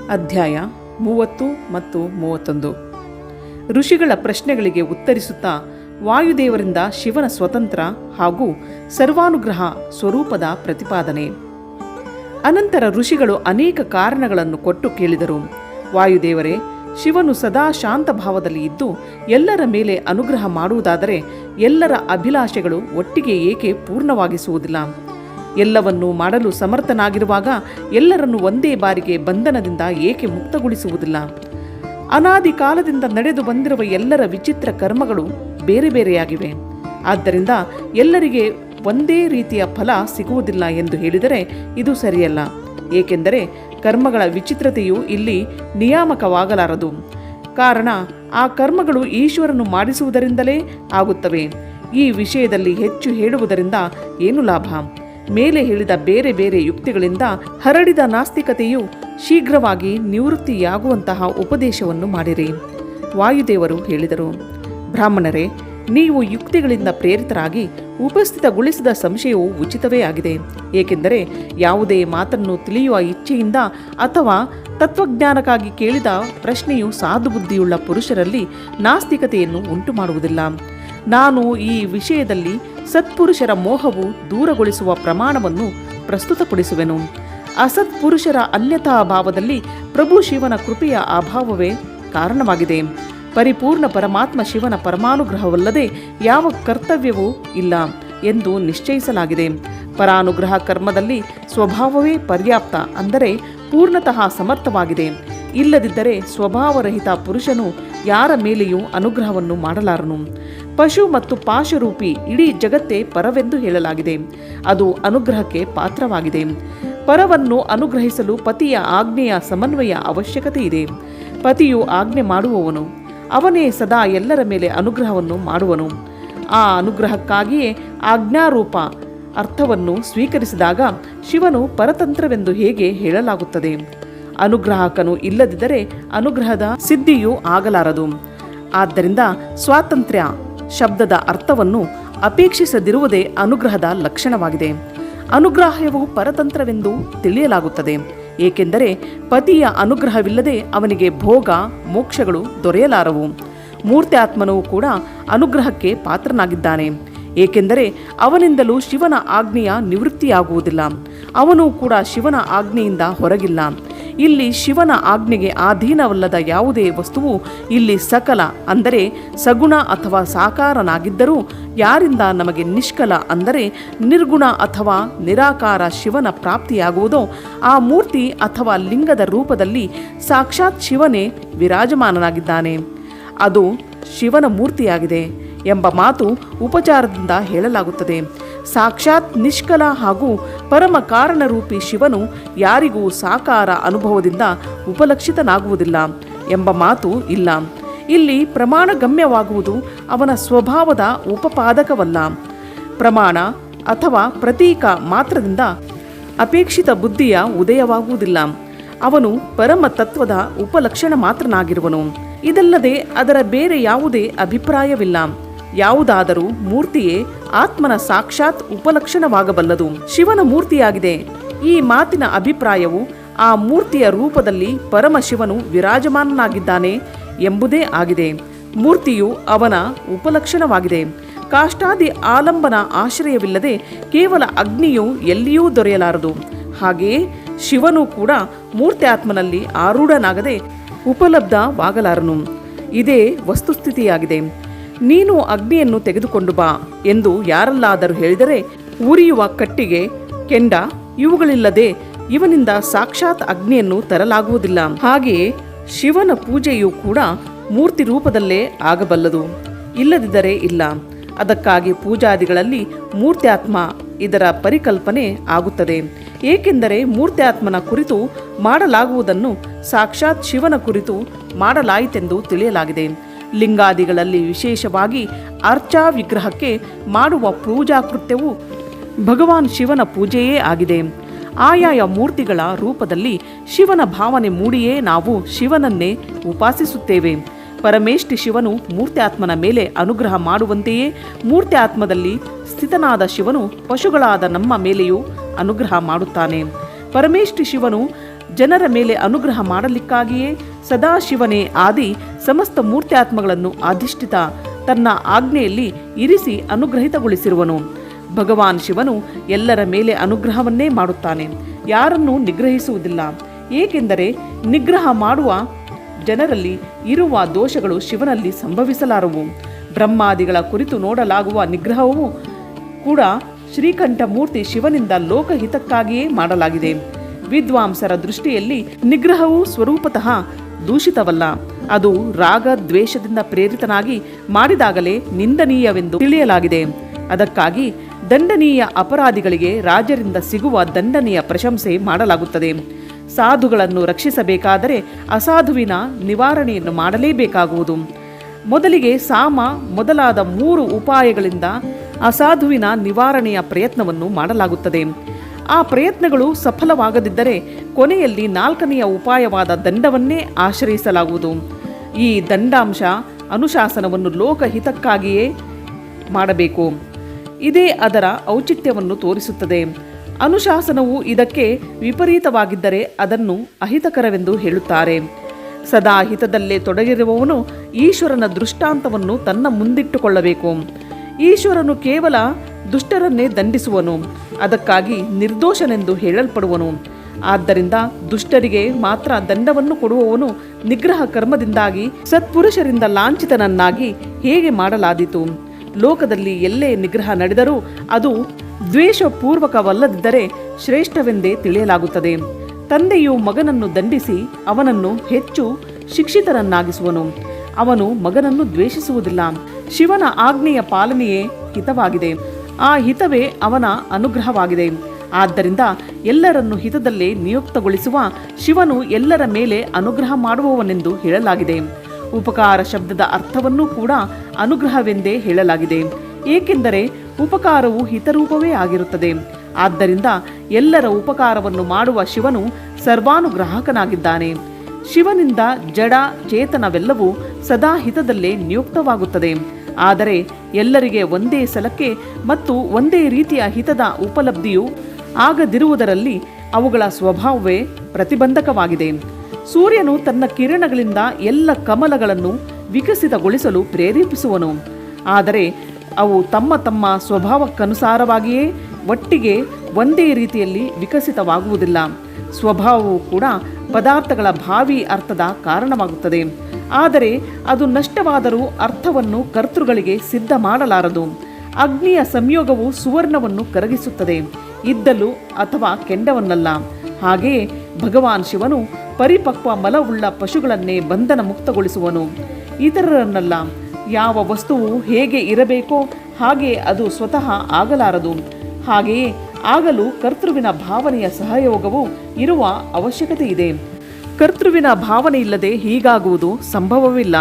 ಅಧ್ಯಾಯ 30 ಮತ್ತು 31. ಋಷಿಗಳ ಪ್ರಶ್ನೆಗಳಿಗೆ ಉತ್ತರಿಸುತ್ತಾ ವಾಯುದೇವರಿಂದ ಶಿವನ ಸ್ವತಂತ್ರ ಹಾಗೂ ಸರ್ವಾನುಗ್ರಹ ಸ್ವರೂಪದ ಪ್ರತಿಪಾದನೆ. ಅನಂತರ ಋಷಿಗಳು ಅನೇಕ ಕಾರಣಗಳನ್ನು ಕೊಟ್ಟು ಕೇಳಿದರು. ವಾಯುದೇವರೇ, ಶಿವನು ಸದಾ ಶಾಂತ ಭಾವದಲ್ಲಿ ಇದ್ದು ಎಲ್ಲರ ಮೇಲೆ ಅನುಗ್ರಹ ಮಾಡುವುದಾದರೆ ಎಲ್ಲರ ಅಭಿಲಾಷೆಗಳು ಒಟ್ಟಿಗೆ ಏಕೆ ಪೂರ್ಣವಾಗಿಸುವುದಿಲ್ಲ? ಎಲ್ಲವನ್ನೂ ಮಾಡಲು ಸಮರ್ಥನಾಗಿರುವಾಗ ಎಲ್ಲರನ್ನು ಒಂದೇ ಬಾರಿಗೆ ಬಂಧನದಿಂದ ಏಕೆ ಮುಕ್ತಗೊಳಿಸುವುದಿಲ್ಲ? ಅನಾದಿ ಕಾಲದಿಂದ ನಡೆದು ಬಂದಿರುವ ಎಲ್ಲರ ವಿಚಿತ್ರ ಕರ್ಮಗಳು ಬೇರೆ ಬೇರೆಯಾಗಿವೆ. ಆದ್ದರಿಂದ ಎಲ್ಲರಿಗೆ ಒಂದೇ ರೀತಿಯ ಫಲ ಸಿಗುವುದಿಲ್ಲ ಎಂದು ಹೇಳಿದರೆ ಇದು ಸರಿಯಲ್ಲ. ಏಕೆಂದರೆ ಕರ್ಮಗಳ ವಿಚಿತ್ರತೆಯು ಇಲ್ಲಿ ನಿಯಾಮಕವಾಗಲಾರದು. ಕಾರಣ ಆ ಕರ್ಮಗಳು ಈಶ್ವರನು ಮಾಡಿಸುವುದರಿಂದಲೇ ಆಗುತ್ತವೆ. ಈ ವಿಷಯದಲ್ಲಿ ಹೆಚ್ಚು ಹೇಳುವುದರಿಂದ ಏನು ಲಾಭ? ಮೇಲೆ ಹೇಳಿದ ಬೇರೆ ಬೇರೆ ಯುಕ್ತಿಗಳಿಂದ ಹರಡಿದ ನಾಸ್ತಿಕತೆಯು ಶೀಘ್ರವಾಗಿ ನಿವೃತ್ತಿಯಾಗುವಂತಹ ಉಪದೇಶವನ್ನು ಮಾಡಿರಿ. ವಾಯುದೇವರು ಹೇಳಿದರು, ಬ್ರಾಹ್ಮಣರೇ, ನೀವು ಯುಕ್ತಿಗಳಿಂದ ಪ್ರೇರಿತರಾಗಿ ಉಪಸ್ಥಿತಗೊಳಿಸಿದ ಸಂಶಯವು ಉಚಿತವೇ ಆಗಿದೆ. ಏಕೆಂದರೆ ಯಾವುದೇ ಮಾತನ್ನು ತಿಳಿಯುವ ಇಚ್ಛೆಯಿಂದ ಅಥವಾ ತತ್ವಜ್ಞಾನಕ್ಕಾಗಿ ಕೇಳಿದ ಪ್ರಶ್ನೆಯು ಸಾಧುಬುದ್ಧಿಯುಳ್ಳ ಪುರುಷರಲ್ಲಿ ನಾಸ್ತಿಕತೆಯನ್ನು ಉಂಟು ಮಾಡುವುದಿಲ್ಲ. ನಾನು ಈ ವಿಷಯದಲ್ಲಿ ಸತ್ಪುರುಷರ ಮೋಹವು ದೂರಗೊಳಿಸುವ ಪ್ರಮಾಣವನ್ನು ಪ್ರಸ್ತುತಪಡಿಸುವೆನು. ಅಸತ್ಪುರುಷರ ಅನ್ಯಥಾ ಭಾವದಲ್ಲಿ ಪ್ರಭು ಶಿವನ ಕೃಪೆಯ ಅಭಾವವೇ ಕಾರಣವಾಗಿದೆ. ಪರಿಪೂರ್ಣ ಪರಮಾತ್ಮ ಶಿವನ ಪರಮಾನುಗ್ರಹವಲ್ಲದೆ ಯಾವ ಕರ್ತವ್ಯವೂ ಇಲ್ಲ ಎಂದು ನಿಶ್ಚಯಿಸಲಾಗಿದೆ. ಪರಾನುಗ್ರಹ ಕರ್ಮದಲ್ಲಿ ಸ್ವಭಾವವೇ ಪರ್ಯಾಪ್ತ, ಅಂದರೆ ಪೂರ್ಣತಃ ಸಮರ್ಥವಾಗಿದೆ. ಇಲ್ಲದಿದ್ದರೆ ಸ್ವಭಾವರಹಿತ ಪುರುಷನು ಯಾರ ಮೇಲೆಯೂ ಅನುಗ್ರಹವನ್ನು ಮಾಡಲಾರನು. ಪಶು ಮತ್ತು ಪಾಶರೂಪಿ ಇಡೀ ಜಗತ್ತೇ ಪರವೆಂದು ಹೇಳಲಾಗಿದೆ. ಅದು ಅನುಗ್ರಹಕ್ಕೆ ಪಾತ್ರವಾಗಿದೆ. ಪರವನ್ನು ಅನುಗ್ರಹಿಸಲು ಪತಿಯ ಆಜ್ಞೆಯ ಸಮನ್ವಯ ಅವಶ್ಯಕತೆ ಇದೆ. ಪತಿಯು ಆಜ್ಞೆ ಮಾಡುವವನು, ಅವನೇ ಸದಾ ಎಲ್ಲರ ಮೇಲೆ ಅನುಗ್ರಹವನ್ನು ಮಾಡುವನು. ಆ ಅನುಗ್ರಹಕ್ಕಾಗಿಯೇ ಆಜ್ಞಾರೂಪ ಅರ್ಥವನ್ನು ಸ್ವೀಕರಿಸಿದಾಗ ಶಿವನು ಪರತಂತ್ರವೆಂದು ಹೇಗೆ ಹೇಳಲಾಗುತ್ತದೆ? ಅನುಗ್ರಾಹಕನು ಇಲ್ಲದಿದ್ದರೆ ಅನುಗ್ರಹದ ಸಿದ್ಧಿಯೂ ಆಗಲಾರದು. ಆದ್ದರಿಂದ ಸ್ವಾತಂತ್ರ್ಯ ಶಬ್ದದ ಅರ್ಥವನ್ನು ಅಪೇಕ್ಷಿಸದಿರುವುದೇ ಅನುಗ್ರಹದ ಲಕ್ಷಣವಾಗಿದೆ. ಅನುಗ್ರಾಹ್ಯವು ಪರತಂತ್ರವೆಂದು ತಿಳಿಯಲಾಗುತ್ತದೆ. ಏಕೆಂದರೆ ಪತಿಯ ಅನುಗ್ರಹವಿಲ್ಲದೆ ಅವನಿಗೆ ಭೋಗ ಮೋಕ್ಷಗಳು ದೊರೆಯಲಾರವು. ಮೂರ್ತ್ಯಾತ್ಮನೂ ಕೂಡ ಅನುಗ್ರಹಕ್ಕೆ ಪಾತ್ರನಾಗಿದ್ದಾನೆ. ಏಕೆಂದರೆ ಅವನಿಂದಲೂ ಶಿವನ ಆಜ್ಞೆಯ ನಿವೃತ್ತಿಯಾಗುವುದಿಲ್ಲ. ಅವನು ಕೂಡ ಶಿವನ ಆಜ್ಞೆಯಿಂದ ಹೊರಗಿಲ್ಲ. ಇಲ್ಲಿ ಶಿವನ ಆಜ್ಞೆಗೆ ಅಧೀನವಲ್ಲದ ಯಾವುದೇ ವಸ್ತುವು ಇಲ್ಲಿ ಸಕಲ, ಅಂದರೆ ಸಗುಣ ಅಥವಾ ಸಾಕಾರನಾಗಿದ್ದರೂ ಯಾರಿಂದ ನಮಗೆ ನಿಷ್ಕಲ, ಅಂದರೆ ನಿರ್ಗುಣ ಅಥವಾ ನಿರಾಕಾರ ಶಿವನ ಪ್ರಾಪ್ತಿಯಾಗುವುದೋ ಆ ಮೂರ್ತಿ ಅಥವಾ ಲಿಂಗದ ರೂಪದಲ್ಲಿ ಸಾಕ್ಷಾತ್ ಶಿವನೇ ವಿರಾಜಮಾನನಾಗಿದ್ದಾನೆ. ಅದು ಶಿವನ ಮೂರ್ತಿಯಾಗಿದೆ ಎಂಬ ಮಾತು ಉಪಚಾರದಿಂದ ಹೇಳಲಾಗುತ್ತದೆ. ಸಾಕ್ಷಾತ್ ನಿಷ್ಕಲ ಹಾಗೂ ಪರಮ ಕಾರಣರೂಪಿ ಶಿವನು ಯಾರಿಗೂ ಸಾಕಾರ ಅನುಭವದಿಂದ ಉಪಲಕ್ಷಿತನಾಗುವುದಿಲ್ಲ ಎಂಬ ಮಾತು ಇಲ್ಲ. ಇಲ್ಲಿ ಪ್ರಮಾಣಗಮ್ಯವಾಗುವುದು ಅವನ ಸ್ವಭಾವದ ಉಪಪಾದಕವಲ್ಲ. ಪ್ರಮಾಣ ಅಥವಾ ಪ್ರತೀಕ ಮಾತ್ರದಿಂದ ಅಪೇಕ್ಷಿತ ಬುದ್ಧಿಯ ಉದಯವಾಗುವುದಿಲ್ಲ. ಅವನು ಪರಮ ತತ್ವದ ಉಪಲಕ್ಷಣ ಮಾತ್ರನಾಗಿರುವನು. ಇದಲ್ಲದೆ ಅದರ ಬೇರೆ ಯಾವುದೇ ಅಭಿಪ್ರಾಯವಿಲ್ಲ. ಯಾವುದಾದರೂ ಮೂರ್ತಿಯೇ ಆತ್ಮನ ಸಾಕ್ಷಾತ್ ಉಪಲಕ್ಷಣವಾಗಬಲ್ಲದು. ಶಿವನ ಮೂರ್ತಿಯಾಗಿದೆ. ಈ ಮಾತಿನ ಅಭಿಪ್ರಾಯವು ಆ ಮೂರ್ತಿಯ ರೂಪದಲ್ಲಿ ಪರಮಶಿವನು ವಿರಾಜಮಾನನಾಗಿದ್ದಾನೆ ಎಂಬುದೇ ಆಗಿದೆ. ಮೂರ್ತಿಯು ಅವನ ಉಪಲಕ್ಷಣವಾಗಿದೆ. ಕಾಷ್ಟಾದಿ ಆಲಂಬನ ಆಶ್ರಯವಿಲ್ಲದೆ ಕೇವಲ ಅಗ್ನಿಯು ಎಲ್ಲಿಯೂ ದೊರೆಯಲಾರದು. ಹಾಗೆಯೇ ಶಿವನು ಕೂಡ ಮೂರ್ತ್ಯಾತ್ಮನಲ್ಲಿ ಆರೂಢನಾಗದೆ ಉಪಲಬ್ಧವಾಗಲಾರನು. ಇದೇ ವಸ್ತುಸ್ಥಿತಿಯಾಗಿದೆ. ನೀನು ಅಗ್ನಿಯನ್ನು ತೆಗೆದುಕೊಂಡು ಬಾ ಎಂದು ಯಾರಲ್ಲಾದರೂ ಹೇಳಿದರೆ ಉರಿಯುವ ಕಟ್ಟಿಗೆ, ಕೆಂಡ ಇವುಗಳಿಲ್ಲದೆ ಇವನಿಂದ ಸಾಕ್ಷಾತ್ ಅಗ್ನಿಯನ್ನು ತರಲಾಗುವುದಿಲ್ಲ. ಹಾಗೆಯೇ ಶಿವನ ಪೂಜೆಯೂ ಕೂಡ ಮೂರ್ತಿ ರೂಪದಲ್ಲೇ ಆಗಬಲ್ಲದು. ಇಲ್ಲದಿದ್ದರೆ ಇಲ್ಲ. ಅದಕ್ಕಾಗಿ ಪೂಜಾದಿಗಳಲ್ಲಿ ಮೂರ್ತ್ಯಾತ್ಮ ಇದರ ಪರಿಕಲ್ಪನೆ ಆಗುತ್ತದೆ. ಏಕೆಂದರೆ ಮೂರ್ತ್ಯಾತ್ಮನ ಕುರಿತು ಮಾಡಲಾಗುವುದನ್ನು ಸಾಕ್ಷಾತ್ ಶಿವನ ಕುರಿತು ಮಾಡಲಾಯಿತೆಂದು ತಿಳಿಯಲಾಗಿದೆ. ಲಿಂಗಾದಿಗಳಲ್ಲಿ ವಿಶೇಷವಾಗಿ ಅರ್ಚಾ ವಿಗ್ರಹಕ್ಕೆ ಮಾಡುವ ಪೂಜಾ ಕೃತ್ಯವು ಭಗವಾನ್ ಶಿವನ ಪೂಜೆಯೇ ಆಗಿದೆ. ಆಯಾಯ ಮೂರ್ತಿಗಳ ರೂಪದಲ್ಲಿ ಶಿವನ ಭಾವನೆ ಮೂಡಿಯೇ ನಾವು ಶಿವನನ್ನೇ ಉಪಾಸಿಸುತ್ತೇವೆ. ಪರಮೇಷ್ಠಿ ಶಿವನು ಮೂರ್ತ್ಯಾತ್ಮನ ಮೇಲೆ ಅನುಗ್ರಹ ಮಾಡುವಂತೆಯೇ ಮೂರ್ತ್ಯಾತ್ಮದಲ್ಲಿ ಸ್ಥಿತನಾದ ಶಿವನು ಪಶುಗಳಾದ ನಮ್ಮ ಮೇಲೆಯೂ ಅನುಗ್ರಹ ಮಾಡುತ್ತಾನೆ. ಪರಮೇಷ್ಠಿ ಶಿವನು ಜನರ ಮೇಲೆ ಅನುಗ್ರಹ ಮಾಡಲಿಕ್ಕಾಗಿಯೇ ಸದಾಶಿವನೇ ಆದಿ ಸಮಸ್ತ ಮೂರ್ತ್ಯಾತ್ಮಗಳನ್ನು ಅಧಿಷ್ಠಿತ ತನ್ನ ಆಜ್ಞೆಯಲ್ಲಿ ಇರಿಸಿ ಅನುಗ್ರಹಿತಗೊಳಿಸಿರುವನು. ಭಗವಾನ್ ಶಿವನು ಎಲ್ಲರ ಮೇಲೆ ಅನುಗ್ರಹವನ್ನೇ ಮಾಡುತ್ತಾನೆ, ಯಾರನ್ನೂ ನಿಗ್ರಹಿಸುವುದಿಲ್ಲ. ಏಕೆಂದರೆ ನಿಗ್ರಹ ಮಾಡುವ ಜನರಲ್ಲಿ ಇರುವ ದೋಷಗಳು ಶಿವನಲ್ಲಿ ಸಂಭವಿಸಲಾರವು. ಬ್ರಹ್ಮಾದಿಗಳ ಕುರಿತು ನೋಡಲಾಗುವ ನಿಗ್ರಹವೂ ಕೂಡ ಶ್ರೀಕಂಠ ಮೂರ್ತಿ ಶಿವನಿಂದ ಲೋಕಹಿತಕ್ಕಾಗಿಯೇ ಮಾಡಲಾಗಿದೆ. ವಿದ್ವಾಂಸರ ದೃಷ್ಟಿಯಲ್ಲಿ ನಿಗ್ರಹವು ಸ್ವರೂಪತಃ ದೂಷಿತವಲ್ಲ. ಅದು ರಾಗ ದ್ವೇಷದಿಂದ ಪ್ರೇರಿತನಾಗಿ ಮಾಡಿದಾಗಲೇ ನಿಂದನೀಯವೆಂದು ತಿಳಿಯಲಾಗಿದೆ. ಅದಕ್ಕಾಗಿ ದಂಡನೀಯ ಅಪರಾಧಿಗಳಿಗೆ ರಾಜರಿಂದ ಸಿಗುವ ದಂಡನೆಯ ಪ್ರಶಂಸೆ ಮಾಡಲಾಗುತ್ತದೆ. ಸಾಧುಗಳನ್ನು ರಕ್ಷಿಸಬೇಕಾದರೆ ಅಸಾಧುವಿನ ನಿವಾರಣೆಯನ್ನು ಮಾಡಲೇಬೇಕಾಗುವುದು. ಮೊದಲಿಗೆ ಸಾಮ ಮೊದಲಾದ 3 ಉಪಾಯಗಳಿಂದ ಅಸಾಧುವಿನ ನಿವಾರಣೆಯ ಪ್ರಯತ್ನವನ್ನು ಮಾಡಲಾಗುತ್ತದೆ. ಆ ಪ್ರಯತ್ನಗಳು ಸಫಲವಾಗದಿದ್ದರೆ ಕೊನೆಯಲ್ಲಿ 4ನೆಯ ಉಪಾಯವಾದ ದಂಡವನ್ನೇ ಆಶ್ರಯಿಸಲಾಗುವುದು. ಈ ದಂಡಾಂಶ ಅನುಶಾಸನವನ್ನು ಲೋಕಹಿತಕ್ಕಾಗಿಯೇ ಮಾಡಬೇಕು. ಇದೇ ಅದರ ಔಚಿತ್ಯವನ್ನು ತೋರಿಸುತ್ತದೆ. ಅನುಶಾಸನವು ಇದಕ್ಕೆ ವಿಪರೀತವಾಗಿದ್ದರೆ ಅದನ್ನು ಅಹಿತಕರವೆಂದು ಹೇಳುತ್ತಾರೆ. ಸದಾ ಹಿತದಲ್ಲೇ ತೊಡಗಿರುವವನು ಈಶ್ವರನ ದೃಷ್ಟಾಂತವನ್ನು ತನ್ನ ಮುಂದಿಟ್ಟುಕೊಳ್ಳಬೇಕು. ಈಶ್ವರನು ಕೇವಲ ದುಷ್ಟರನ್ನೇ ದಂಡಿಸುವನು, ಅದಕ್ಕಾಗಿ ನಿರ್ದೋಷನೆಂದು ಹೇಳಲ್ಪಡುವನು. ಆದ್ದರಿಂದ ದುಷ್ಟರಿಗೆ ಮಾತ್ರ ದಂಡವನ್ನು ಕೊಡುವವನು ನಿಗ್ರಹ ಕರ್ಮದಿಂದಾಗಿ ಸತ್ಪುರುಷರಿಂದ ಲಾಂಛಿತನನ್ನಾಗಿ ಹೇಗೆ ಮಾಡಲಾದೀತು? ಲೋಕದಲ್ಲಿ ಎಲ್ಲೇ ನಿಗ್ರಹ ನಡೆದರೂ ಅದು ದ್ವೇಷಪೂರ್ವಕವಲ್ಲದಿದ್ದರೆ ಶ್ರೇಷ್ಠವೆಂದೇ ತಿಳಿಯಲಾಗುತ್ತದೆ. ತಂದೆಯು ಮಗನನ್ನು ದಂಡಿಸಿ ಅವನನ್ನು ಹೆಚ್ಚು ಶಿಕ್ಷಿತನನ್ನಾಗಿಸುವನು. ಅವನು ಮಗನನ್ನು ದ್ವೇಷಿಸುವುದಿಲ್ಲ. ಶಿವನ ಆಜ್ಞೆಯ ಪಾಲನೆಯೇ ಹಿತವಾಗಿದೆ. ಆ ಹಿತವೇ ಅವನ ಅನುಗ್ರಹವಾಗಿದೆ. ಆದ್ದರಿಂದ ಎಲ್ಲರನ್ನು ಹಿತದಲ್ಲೇ ನಿಯುಕ್ತಗೊಳಿಸುವ ಶಿವನು ಎಲ್ಲರ ಮೇಲೆ ಅನುಗ್ರಹ ಮಾಡುವವನೆಂದು ಹೇಳಲಾಗಿದೆ. ಉಪಕಾರ ಶಬ್ದದ ಅರ್ಥವನ್ನೂ ಕೂಡ ಅನುಗ್ರಹವೆಂದೇ ಹೇಳಲಾಗಿದೆ. ಏಕೆಂದರೆ ಉಪಕಾರವು ಹಿತರೂಪವೇ ಆಗಿರುತ್ತದೆ. ಆದ್ದರಿಂದ ಎಲ್ಲರ ಉಪಕಾರವನ್ನು ಮಾಡುವ ಶಿವನು ಸರ್ವಾನುಗ್ರಾಹಕನಾಗಿದ್ದಾನೆ. ಶಿವನಿಂದ ಜಡ ಚೇತನವೆಲ್ಲವೂ ಸದಾ ಹಿತದಲ್ಲೇ ನಿಯುಕ್ತವಾಗುತ್ತದೆ. ಆದರೆ ಎಲ್ಲರಿಗೆ ಒಂದೇ ಸಲಕ್ಕೆ ಮತ್ತು ಒಂದೇ ರೀತಿಯ ಹಿತದ ಉಪಲಬ್ಧಿಯು ಆಗದಿರುವುದರಲ್ಲಿ ಅವುಗಳ ಸ್ವಭಾವವೇ ಪ್ರತಿಬಂಧಕವಾಗಿದೆ. ಸೂರ್ಯನು ತನ್ನ ಕಿರಣಗಳಿಂದ ಎಲ್ಲ ಕಮಲಗಳನ್ನು ವಿಕಸಿತಗೊಳಿಸಲು ಪ್ರೇರೇಪಿಸುವನು. ಆದರೆ ಅವು ತಮ್ಮ ತಮ್ಮ ಸ್ವಭಾವಕ್ಕನುಸಾರವಾಗಿಯೇ ಒಟ್ಟಿಗೆ ಒಂದೇ ರೀತಿಯಲ್ಲಿ ವಿಕಸಿತವಾಗುವುದಿಲ್ಲ. ಸ್ವಭಾವವು ಕೂಡ ಪದಾರ್ಥಗಳ ಭಾವಿ ಅರ್ಥದ ಕಾರಣವಾಗುತ್ತದೆ. ಆದರೆ ಅದು ನಷ್ಟವಾದರೂ ಅರ್ಥವನ್ನು ಕರ್ತೃಗಳಿಗೆ ಸಿದ್ಧ ಮಾಡಲಾರದು. ಅಗ್ನಿಯ ಸಂಯೋಗವು ಸುವರ್ಣವನ್ನು ಕರಗಿಸುತ್ತದೆ, ಇದ್ದಲು ಅಥವಾ ಕೆಂಡವನ್ನಲ್ಲ. ಹಾಗೆಯೇ ಭಗವಾನ್ ಶಿವನು ಪರಿಪಕ್ವ ಮಲವುಳ್ಳ ಪಶುಗಳನ್ನೇ ಬಂಧನ ಮುಕ್ತಗೊಳಿಸುವನು, ಇತರರನ್ನಲ್ಲ. ಯಾವ ವಸ್ತುವು ಹೇಗೆ ಇರಬೇಕೋ ಹಾಗೆ ಅದು ಸ್ವತಃ ಆಗಲಾರದು. ಹಾಗೆಯೇ ಆಗಲು ಕರ್ತೃವಿನ ಭಾವನೆಯ ಸಹಯೋಗವು ಇರುವ ಅವಶ್ಯಕತೆ ಇದೆ. ಕರ್ತೃವಿನ ಭಾವನೆ ಇಲ್ಲದೆ ಹೀಗಾಗುವುದು ಸಂಭವವಿಲ್ಲ.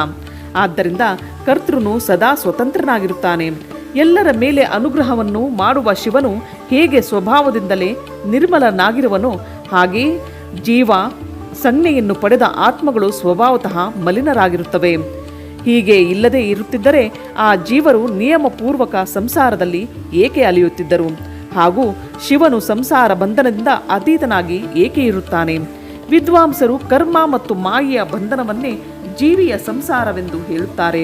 ಆದ್ದರಿಂದ ಕರ್ತೃನು ಸದಾ ಸ್ವತಂತ್ರನಾಗಿರುತ್ತಾನೆ. ಎಲ್ಲರ ಮೇಲೆ ಅನುಗ್ರಹವನ್ನು ಮಾಡುವ ಶಿವನು ಹೇಗೆ ಸ್ವಭಾವದಿಂದಲೇ ನಿರ್ಮಲನಾಗಿರುವನೋ ಹಾಗೆಯೇ ಜೀವ ಸಂಜ್ಞೆಯನ್ನು ಪಡೆದ ಆತ್ಮಗಳು ಸ್ವಭಾವತಃ ಮಲಿನರಾಗಿರುತ್ತವೆ. ಹೀಗೆ ಇಲ್ಲದೆ ಇರುತ್ತಿದ್ದರೆ ಆ ಜೀವರು ನಿಯಮಪೂರ್ವಕ ಸಂಸಾರದಲ್ಲಿ ಏಕೆ ಅಲಿಯುತ್ತಿದ್ದರು? ಹಾಗೂ ಶಿವನು ಸಂಸಾರ ಬಂಧನದಿಂದ ಅತೀತನಾಗಿ ಏಕೆ ಇರುತ್ತಾನೆ? ವಿದ್ವಾಂಸರು ಕರ್ಮ ಮತ್ತು ಮಾಯೆಯ ಬಂಧನವನ್ನೇ ಜೀವಿಯ ಸಂಸಾರವೆಂದು ಹೇಳುತ್ತಾರೆ.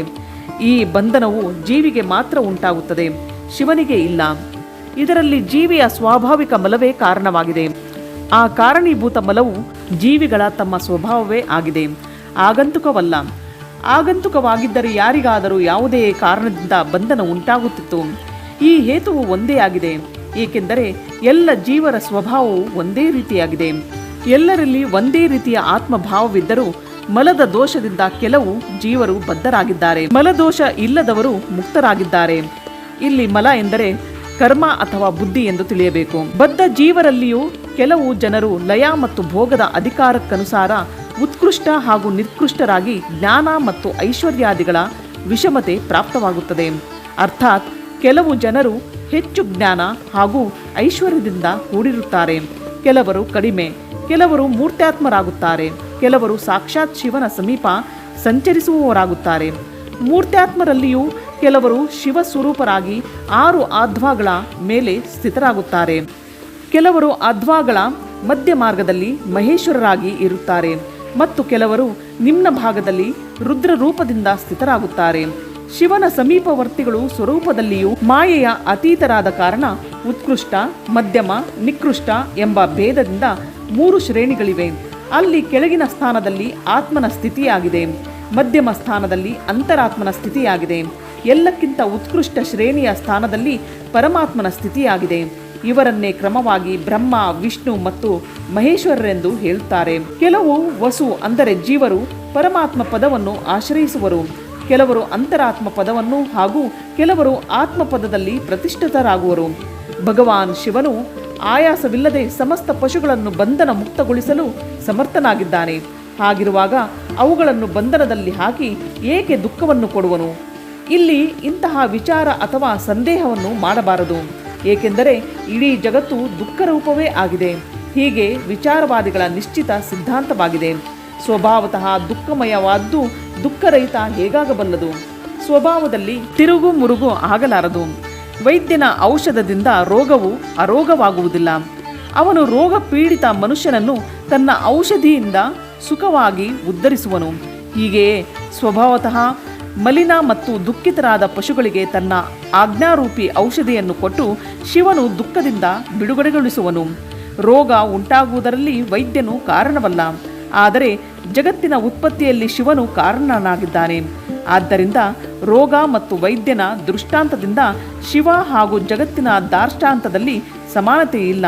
ಈ ಬಂಧನವು ಜೀವಿಗೆ ಮಾತ್ರ ಉಂಟಾಗುತ್ತದೆ, ಶಿವನಿಗೆ ಇಲ್ಲ. ಇದರಲ್ಲಿ ಜೀವಿಯ ಸ್ವಾಭಾವಿಕ ಮಲವೇ ಕಾರಣವಾಗಿದೆ. ಆ ಕಾರಣೀಭೂತ ಮಲವು ಜೀವಿಗಳ ತಮ್ಮ ಸ್ವಭಾವವೇ ಆಗಿದೆ, ಆಗಂತುಕವಲ್ಲ. ಆಗಂತುಕವಾಗಿದ್ದರೆ ಯಾರಿಗಾದರೂ ಯಾವುದೇ ಕಾರಣದಿಂದ ಬಂಧನ ಉಂಟಾಗುತ್ತಿತ್ತು. ಈ ಹೇತುವು ಒಂದೇ ಆಗಿದೆ, ಏಕೆಂದರೆ ಎಲ್ಲ ಜೀವರ ಸ್ವಭಾವವು ಒಂದೇ ರೀತಿಯಾಗಿದೆ. ಎಲ್ಲರಲ್ಲಿ ಒಂದೇ ರೀತಿಯ ಆತ್ಮಭಾವವಿದ್ದರೂ ಮಲದ ದೋಷದಿಂದ ಕೆಲವು ಜೀವರು ಬದ್ಧರಾಗಿದ್ದಾರೆ, ಮಲದೋಷ ಇಲ್ಲದವರು ಮುಕ್ತರಾಗಿದ್ದಾರೆ. ಇಲ್ಲಿ ಮಲ ಎಂದರೆ ಕರ್ಮ ಅಥವಾ ಬುದ್ಧಿ ಎಂದು ತಿಳಿಯಬೇಕು. ಬದ್ಧ ಜೀವರಲ್ಲಿಯೂ ಕೆಲವು ಜನರು ಲಯ ಮತ್ತು ಭೋಗದ ಅಧಿಕಾರಕ್ಕನುಸಾರ ಉತ್ಕೃಷ್ಟ ಹಾಗೂ ನಿಕೃಷ್ಟರಾಗಿ ಜ್ಞಾನ ಮತ್ತು ಐಶ್ವರ್ಯಾದಿಗಳ ವಿಷಮತೆ ಪ್ರಾಪ್ತವಾಗುತ್ತದೆ. ಅರ್ಥಾತ್ ಕೆಲವು ಜನರು ಹೆಚ್ಚು ಜ್ಞಾನ ಹಾಗೂ ಐಶ್ವರ್ಯದಿಂದ ಕೂಡಿರುತ್ತಾರೆ, ಕೆಲವರು ಕಡಿಮೆ, ಕೆಲವರು ಮೂರ್ತ್ಯಾತ್ಮರಾಗುತ್ತಾರೆ, ಕೆಲವರು ಸಾಕ್ಷಾತ್ ಶಿವನ ಸಮೀಪ ಸಂಚರಿಸುವವರಾಗುತ್ತಾರೆ. ಮೂರ್ತ್ಯಾತ್ಮರಲ್ಲಿಯೂ ಕೆಲವರು ಶಿವಸ್ವರೂಪರಾಗಿ 6 ಆಧ್ವಾಗಳ ಮೇಲೆ ಸ್ಥಿತರಾಗುತ್ತಾರೆ. ಕೆಲವರು ಆಧ್ವಾಗಳ ಮಧ್ಯ ಮಾರ್ಗದಲ್ಲಿ ಮಹೇಶ್ವರರಾಗಿ ಇರುತ್ತಾರೆ ಮತ್ತು ಕೆಲವರು ನಿಮ್ನ ಭಾಗದಲ್ಲಿ ರುದ್ರ ರೂಪದಿಂದ ಸ್ಥಿತರಾಗುತ್ತಾರೆ. ಶಿವನ ಸಮೀಪವರ್ತಿಗಳು ಸ್ವರೂಪದಲ್ಲಿಯೂ ಮಾಯೆಯ ಅತೀತರಾದ ಕಾರಣ ಉತ್ಕೃಷ್ಟ, ಮಧ್ಯಮ, ನಿಕೃಷ್ಟ ಎಂಬ ಭೇದದಿಂದ 3 ಶ್ರೇಣಿಗಳಿವೆ. ಅಲ್ಲಿ ಕೆಳಗಿನ ಸ್ಥಾನದಲ್ಲಿ ಆತ್ಮನ ಸ್ಥಿತಿಯಾಗಿದೆ, ಮಧ್ಯಮ ಸ್ಥಾನದಲ್ಲಿ ಅಂತರಾತ್ಮನ ಸ್ಥಿತಿಯಾಗಿದೆ, ಎಲ್ಲಕ್ಕಿಂತ ಉತ್ಕೃಷ್ಟ ಶ್ರೇಣಿಯ ಸ್ಥಾನದಲ್ಲಿ ಪರಮಾತ್ಮನ ಸ್ಥಿತಿಯಾಗಿದೆ. ಇವರನ್ನೇ ಕ್ರಮವಾಗಿ ಬ್ರಹ್ಮ, ವಿಷ್ಣು ಮತ್ತು ಮಹೇಶ್ವರರೆಂದು ಹೇಳುತ್ತಾರೆ. ಕೆಲವು ವಸು ಅಂದರೆ ಜೀವರು ಪರಮಾತ್ಮ ಪದವನ್ನು ಆಶ್ರಯಿಸುವರು, ಕೆಲವರು ಅಂತರಾತ್ಮ ಪದವನ್ನು ಹಾಗೂ ಕೆಲವರು ಆತ್ಮಪದದಲ್ಲಿ ಪ್ರತಿಷ್ಠಿತರಾಗುವರು. ಭಗವಾನ್ ಶಿವನು ಆಯಾಸವಿಲ್ಲದೆ ಸಮಸ್ತ ಪಶುಗಳನ್ನು ಬಂಧನ ಮುಕ್ತಗೊಳಿಸಲು ಸಮರ್ಥನಾಗಿದ್ದಾನೆ. ಹಾಗಿರುವಾಗ ಅವುಗಳನ್ನು ಬಂಧನದಲ್ಲಿ ಹಾಕಿ ಏಕೆ ದುಃಖವನ್ನು ಕೊಡುವನು? ಇಲ್ಲಿ ಇಂತಹ ವಿಚಾರ ಅಥವಾ ಸಂದೇಹವನ್ನು ಮಾಡಬಾರದು, ಏಕೆಂದರೆ ಇಡೀ ಜಗತ್ತು ದುಃಖರೂಪವೇ ಆಗಿದೆ. ಹೀಗೆ ವಿಚಾರವಾದಿಗಳ ನಿಶ್ಚಿತ ಸಿದ್ಧಾಂತವಾಗಿದೆ. ಸ್ವಭಾವತಃ ದುಃಖಮಯವಾದ್ದು ದುಃಖರಹಿತ ಹೇಗಾಗಬಲ್ಲದು? ಸ್ವಭಾವದಲ್ಲಿ ತಿರುಗು ಮುರುಗು ಆಗಲಾರದು. ವೈದ್ಯನ ಔಷಧದಿಂದ ರೋಗವು ಅರೋಗವಾಗುವುದಿಲ್ಲ. ಅವನು ರೋಗ ಪೀಡಿತ ಮನುಷ್ಯನನ್ನು ತನ್ನ ಔಷಧಿಯಿಂದ ಸುಖವಾಗಿ ಉದ್ಧರಿಸುವನು. ಹೀಗೆಯೇ ಸ್ವಭಾವತಃ ಮಲಿನ ಮತ್ತು ದುಃಖಿತರಾದ ಪಶುಗಳಿಗೆ ತನ್ನ ಆಜ್ಞಾರೂಪಿ ಔಷಧಿಯನ್ನು ಕೊಟ್ಟು ಶಿವನು ದುಃಖದಿಂದ ಬಿಡುಗಡೆಗೊಳಿಸುವನು. ರೋಗ ಉಂಟಾಗುವುದರಲ್ಲಿ ವೈದ್ಯನು ಕಾರಣವಲ್ಲ, ಆದರೆ ಜಗತ್ತಿನ ಉತ್ಪತ್ತಿಯಲ್ಲಿ ಶಿವನು ಕಾರಣನಾಗಿದ್ದಾನೆ. ಆದ್ದರಿಂದ ರೋಗ ಮತ್ತು ವೈದ್ಯನ ದೃಷ್ಟಾಂತದಿಂದ ಶಿವ ಹಾಗೂ ಜಗತ್ತಿನ ದಾರ್ಷ್ಟಾಂತದಲ್ಲಿ ಸಮಾನತೆ ಇಲ್ಲ.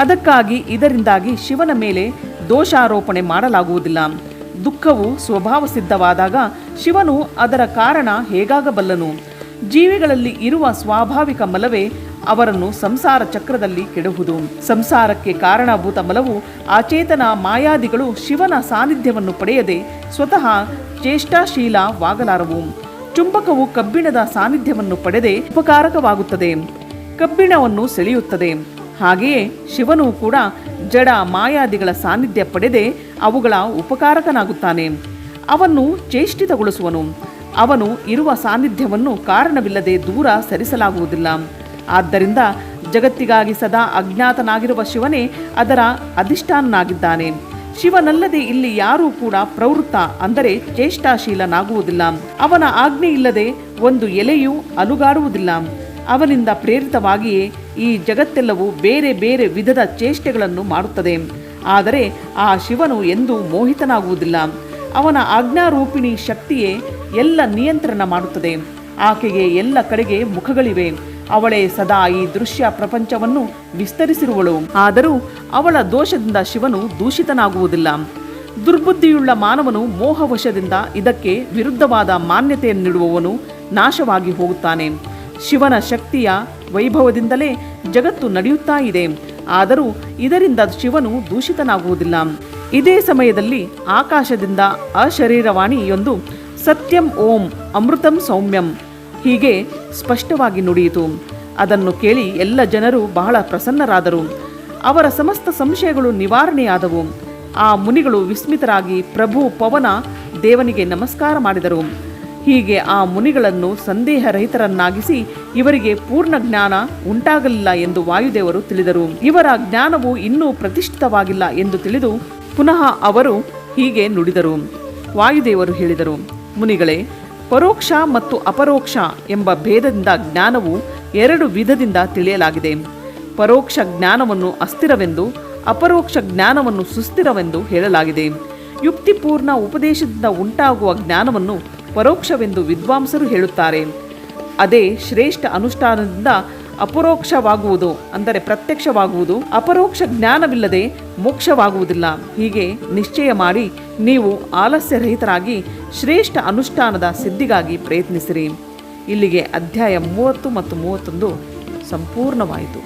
ಅದಕ್ಕಾಗಿ ಇದರಿಂದಾಗಿ ಶಿವನ ಮೇಲೆ ದೋಷಾರೋಪಣೆ ಮಾಡಲಾಗುವುದಿಲ್ಲ. ದುಃಖವು ಸ್ವಭಾವ ಸಿದ್ಧವಾದಾಗ ಶಿವನು ಅದರ ಕಾರಣ ಹೇಗಾಗಬಲ್ಲನು? ಜೀವಿಗಳಲ್ಲಿ ಇರುವ ಸ್ವಾಭಾವಿಕ ಮಲವೇ ಅವರನ್ನು ಸಂಸಾರ ಚಕ್ರದಲ್ಲಿ ಕೆಡುವುದು. ಸಂಸಾರಕ್ಕೆ ಕಾರಣಭೂತ ಮಲವು ಅಚೇತನ ಮಾಯಾದಿಗಳು ಶಿವನ ಸಾನ್ನಿಧ್ಯವನ್ನು ಪಡೆಯದೆ ಸ್ವತಃ ಚೇಷ್ಟಾಶೀಲವಾಗಲಾರವು. ಚುಂಬಕವು ಕಬ್ಬಿಣದ ಸಾನ್ನಿಧ್ಯವನ್ನು ಪಡೆದೇ ಉಪಕಾರಕವಾಗುತ್ತದೆ, ಕಬ್ಬಿಣವನ್ನು ಸೆಳೆಯುತ್ತದೆ. ಹಾಗೆಯೇ ಶಿವನೂ ಕೂಡ ಜಡ ಮಾಯಾದಿಗಳ ಸಾನ್ನಿಧ್ಯ ಪಡೆದೇ ಅವುಗಳ ಉಪಕಾರಕನಾಗುತ್ತಾನೆ. ಅವನ್ನು ಚೇಷ್ಟಿತಗೊಳಿಸುವನು. ಅವನು ಇರುವ ಸಾನ್ನಿಧ್ಯವನ್ನು ಕಾರಣವಿಲ್ಲದೆ ದೂರ ಸರಿಸಲಾಗುವುದಿಲ್ಲ. ಆದ್ದರಿಂದ ಜಗತ್ತಿಗಾಗಿ ಸದಾ ಅಜ್ಞಾತನಾಗಿರುವ ಶಿವನೇ ಅದರ ಅಧಿಷ್ಠಾನನಾಗಿದ್ದಾನೆ. ಶಿವನಲ್ಲದೆ ಇಲ್ಲಿ ಯಾರೂ ಕೂಡ ಪ್ರವೃತ್ತ ಅಂದರೆ ಚೇಷ್ಟಾಶೀಲನಾಗುವುದಿಲ್ಲ. ಅವನ ಆಜ್ಞೆ ಇಲ್ಲದೆ ಒಂದು ಎಲೆಯೂ ಅಲುಗಾಡುವುದಿಲ್ಲ. ಅವನಿಂದ ಪ್ರೇರಿತವಾಗಿಯೇ ಈ ಜಗತ್ತೆಲ್ಲವೂ ಬೇರೆ ಬೇರೆ ವಿಧದ ಚೇಷ್ಟೆಗಳನ್ನು ಮಾಡುತ್ತದೆ. ಆದರೆ ಆ ಶಿವನು ಎಂದೂ ಮೋಹಿತನಾಗುವುದಿಲ್ಲ. ಅವನ ಆಜ್ಞಾರೂಪಿಣಿ ಶಕ್ತಿಯೇ ಎಲ್ಲ ನಿಯಂತ್ರಣ ಮಾಡುತ್ತದೆ. ಆಕೆಗೆ ಎಲ್ಲ ಕಡೆಗೆ ಮುಖಗಳಿವೆ. ಅವಳೇ ಸದಾ ಈ ದೃಶ್ಯ ಪ್ರಪಂಚವನ್ನು ವಿಸ್ತರಿಸಿರುವಳು. ಆದರೂ ಅವಳ ದೋಷದಿಂದ ಶಿವನು ದೂಷಿತನಾಗುವುದಿಲ್ಲ. ದುರ್ಬುದ್ಧಿಯುಳ್ಳ ಮಾನವನು ಮೋಹವಶದಿಂದ ಇದಕ್ಕೆ ವಿರುದ್ಧವಾದ ಮಾನ್ಯತೆಯನ್ನಿಡುವವನು ನಾಶವಾಗಿ ಹೋಗುತ್ತಾನೆ. ಶಿವನ ಶಕ್ತಿಯ ವೈಭವದಿಂದಲೇ ಜಗತ್ತು ನಡೆಯುತ್ತಾ ಇದೆ. ಆದರೂ ಇದರಿಂದ ಶಿವನು ದೂಷಿತನಾಗುವುದಿಲ್ಲ. ಇದೇ ಸಮಯದಲ್ಲಿ ಆಕಾಶದಿಂದ ಅಶರೀರವಾಣಿಯೊಂದು ಸತ್ಯಂ ಓಂ ಅಮೃತಂ ಸೌಮ್ಯಂ ಹೀಗೆ ಸ್ಪಷ್ಟವಾಗಿ ನುಡಿಯಿತು. ಅದನ್ನು ಕೇಳಿ ಎಲ್ಲ ಜನರು ಬಹಳ ಪ್ರಸನ್ನರಾದರು. ಅವರ ಸಮಸ್ತ ಸಂಶಯಗಳು ನಿವಾರಣೆಯಾದವು. ಆ ಮುನಿಗಳು ವಿಸ್ಮಿತರಾಗಿ ಪ್ರಭು ಪವನ ದೇವನಿಗೆ ನಮಸ್ಕಾರ ಮಾಡಿದರು. ಹೀಗೆ ಆ ಮುನಿಗಳನ್ನು ಸಂದೇಹರಹಿತರನ್ನಾಗಿಸಿ ಇವರಿಗೆ ಪೂರ್ಣ ಜ್ಞಾನ ಉಂಟಾಗಲಿಲ್ಲ ಎಂದು ವಾಯುದೇವರು ತಿಳಿದರು. ಇವರ ಜ್ಞಾನವು ಇನ್ನೂ ಪ್ರತಿಷ್ಠಿತವಾಗಿಲ್ಲ ಎಂದು ತಿಳಿದು ಪುನಃ ಅವರು ಹೀಗೆ ನುಡಿದರು. ವಾಯುದೇವರು ಹೇಳಿದರು, ಮುನಿಗಳೇ, ಪರೋಕ್ಷ ಮತ್ತು ಅಪರೋಕ್ಷ ಎಂಬ ಭೇದದಿಂದ ಜ್ಞಾನವು 2 ವಿಧದಿಂದ ತಿಳಿಯಲಾಗಿದೆ. ಪರೋಕ್ಷ ಜ್ಞಾನವನ್ನು ಅಸ್ಥಿರವೆಂದು, ಅಪರೋಕ್ಷ ಜ್ಞಾನವನ್ನು ಸುಸ್ಥಿರವೆಂದು ಹೇಳಲಾಗಿದೆ. ಯುಕ್ತಿಪೂರ್ಣ ಉಪದೇಶದಿಂದ ಉಂಟಾಗುವ ಜ್ಞಾನವನ್ನು ಪರೋಕ್ಷವೆಂದು ವಿದ್ವಾಂಸರು ಹೇಳುತ್ತಾರೆ. ಅದೇ ಶ್ರೇಷ್ಠ ಅನುಷ್ಠಾನದಿಂದ ಅಪರೋಕ್ಷವಾಗುವುದು ಅಂದರೆ ಪ್ರತ್ಯಕ್ಷವಾಗುವುದು. ಅಪರೋಕ್ಷ ಜ್ಞಾನವಿಲ್ಲದೆ ಮೋಕ್ಷವಾಗುವುದಿಲ್ಲ. ಹೀಗೆ ನಿಶ್ಚಯ ಮಾಡಿ ನೀವು ಆಲಸ್ಯರಹಿತರಾಗಿ ಶ್ರೇಷ್ಠ ಅನುಷ್ಠಾನದ ಸಿದ್ಧಿಗಾಗಿ ಪ್ರಯತ್ನಿಸಿರಿ. ಇಲ್ಲಿಗೆ ಅಧ್ಯಾಯ 30 ಮತ್ತು 31 ಸಂಪೂರ್ಣವಾಯಿತು.